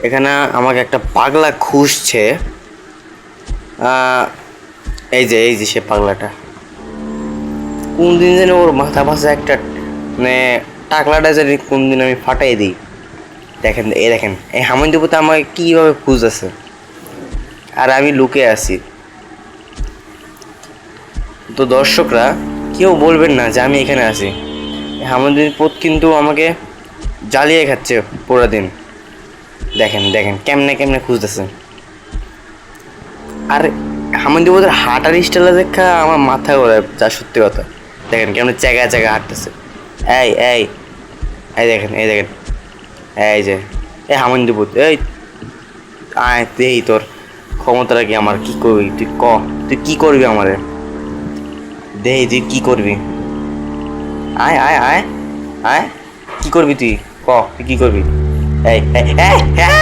এখানে আমাকে একটা পাগলা খুঁজছে। এই যে সে পাগলাটা। কোন দিন যেন ওর মাথা পাশে একটা মানে টাকলাটা জানি কোন দিন আমি ফাটাই দিই। দেখেন এই হামিদপুরতে আমাকে কীভাবে খুঁজতেছে আর আমি লুকে আছি। তো দর্শকরা কেউ বলবেন না যে আমি এখানে আছি। হামিদপুর কিন্তু আমাকে জ্বালিয়ে খাচ্ছে পুরো দিন। দেখেন কেমনে খুঁজতেছে। আর হামিদপুরের হাঁটার স্টাইল দেখা আমার মাথা ঘোরায়, যা সত্যি কথা। দেখেন কেমন জায়গায় হাঁটতেছে। এই এই এই দেখেন এই যে এই হামিদপুর, এই আয় দেই তোর ক্ষমতাটা কি, আমার কি করবি তুই কি করবি আমারে, দেই তুই কি করবি। আয় আয় আয় আয় কি করবি তুই, তুই কি করবি। এই এই এই